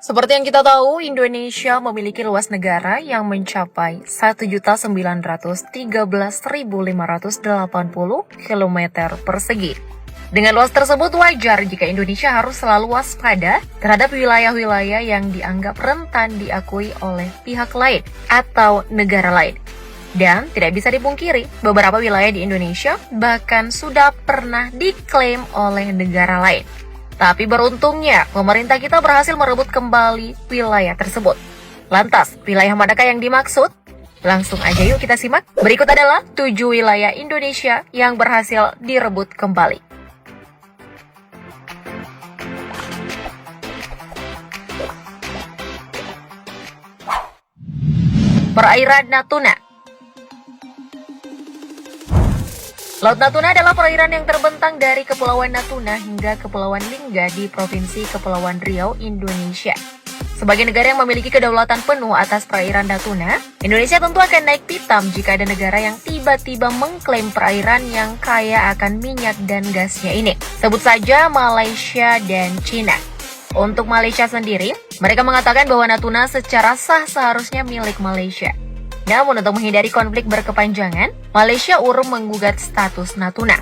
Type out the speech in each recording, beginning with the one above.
Seperti yang kita tahu, Indonesia memiliki luas negara yang mencapai 1.913.580 km persegi. Dengan luas tersebut wajar jika Indonesia harus selalu waspada terhadap wilayah-wilayah yang dianggap rentan diakui oleh pihak lain atau negara lain. Dan tidak bisa dipungkiri, beberapa wilayah di Indonesia bahkan sudah pernah diklaim oleh negara lain. Tapi beruntungnya, pemerintah kita berhasil merebut kembali wilayah tersebut. Lantas, wilayah manakah yang dimaksud? Langsung aja yuk kita simak. Berikut adalah 7 wilayah Indonesia yang berhasil direbut kembali. Perairan Natuna. Laut Natuna adalah perairan yang terbentang dari Kepulauan Natuna hingga Kepulauan Lingga di Provinsi Kepulauan Riau, Indonesia. Sebagai negara yang memiliki kedaulatan penuh atas perairan Natuna, Indonesia tentu akan naik pitam jika ada negara yang tiba-tiba mengklaim perairan yang kaya akan minyak dan gasnya ini. Sebut saja Malaysia dan China. Untuk Malaysia sendiri, mereka mengatakan bahwa Natuna secara sah seharusnya milik Malaysia. Namun untuk menghindari konflik berkepanjangan, Malaysia urung menggugat status Natuna.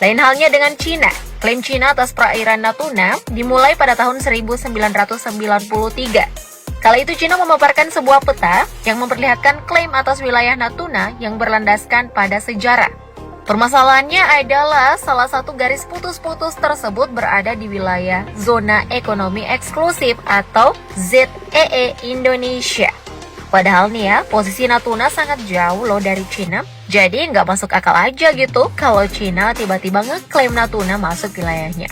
Lain halnya dengan China. Klaim China atas perairan Natuna dimulai pada tahun 1993. Kala itu China memaparkan sebuah peta yang memperlihatkan klaim atas wilayah Natuna yang berlandaskan pada sejarah. Permasalahannya adalah salah satu garis putus-putus tersebut berada di wilayah Zona Ekonomi Eksklusif atau ZEE Indonesia. Padahal nih ya, posisi Natuna sangat jauh loh dari China. Jadi nggak masuk akal aja gitu kalau China tiba-tiba ngeklaim Natuna masuk wilayahnya.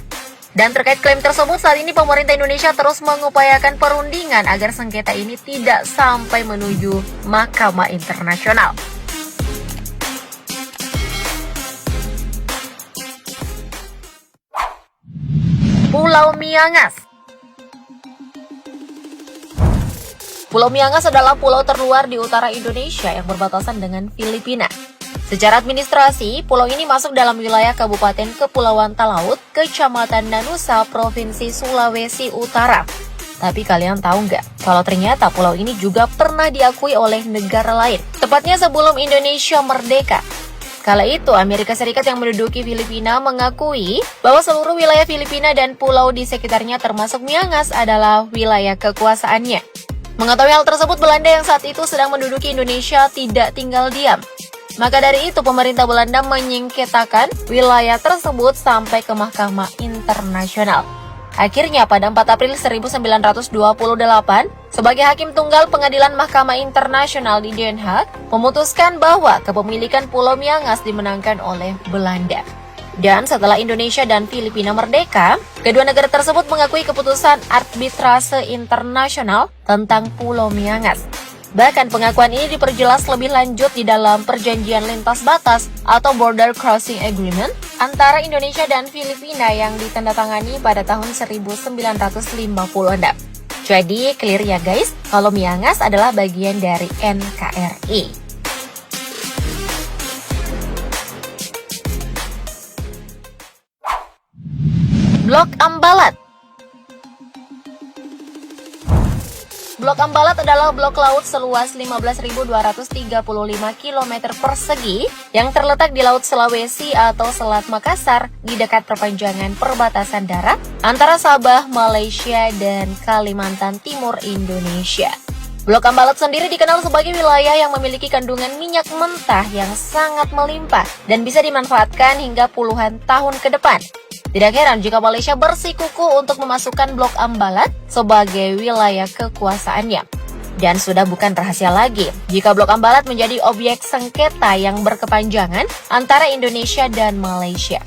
Dan terkait klaim tersebut, saat ini pemerintah Indonesia terus mengupayakan perundingan agar sengketa ini tidak sampai menuju Mahkamah Internasional. Pulau Miangas. Pulau Miangas adalah pulau terluar di utara Indonesia yang berbatasan dengan Filipina. Secara administrasi, pulau ini masuk dalam wilayah Kabupaten Kepulauan Talaut, Kecamatan Danusa, Provinsi Sulawesi Utara. Tapi kalian tahu nggak, kalau ternyata pulau ini juga pernah diakui oleh negara lain, tepatnya sebelum Indonesia merdeka. Kala itu, Amerika Serikat yang menduduki Filipina mengakui bahwa seluruh wilayah Filipina dan pulau di sekitarnya termasuk Miangas adalah wilayah kekuasaannya. Mengetahui hal tersebut, Belanda yang saat itu sedang menduduki Indonesia tidak tinggal diam. Maka dari itu, pemerintah Belanda menyengketakan wilayah tersebut sampai ke Mahkamah Internasional. Akhirnya, pada 4 April 1928, sebagai hakim tunggal Pengadilan Mahkamah Internasional di Den Haag, memutuskan bahwa kepemilikan Pulau Miangas dimenangkan oleh Belanda. Dan setelah Indonesia dan Filipina merdeka, kedua negara tersebut mengakui keputusan arbitrase internasional tentang Pulau Miangas. Bahkan pengakuan ini diperjelas lebih lanjut di dalam perjanjian lintas batas atau Border Crossing Agreement antara Indonesia dan Filipina yang ditandatangani pada tahun 1956. Jadi clear ya guys, kalau Miangas adalah bagian dari NKRI. Blok Ambalat. Blok Ambalat adalah blok laut seluas 15.235 km persegi yang terletak di Laut Sulawesi atau Selat Makassar di dekat perpanjangan perbatasan darat antara Sabah, Malaysia, dan Kalimantan Timur, Indonesia. Blok Ambalat sendiri dikenal sebagai wilayah yang memiliki kandungan minyak mentah yang sangat melimpah dan bisa dimanfaatkan hingga puluhan tahun ke depan. Tidak heran jika Malaysia bersikukuh untuk memasukkan Blok Ambalat sebagai wilayah kekuasaannya. Dan sudah bukan rahasia lagi jika Blok Ambalat menjadi objek sengketa yang berkepanjangan antara Indonesia dan Malaysia.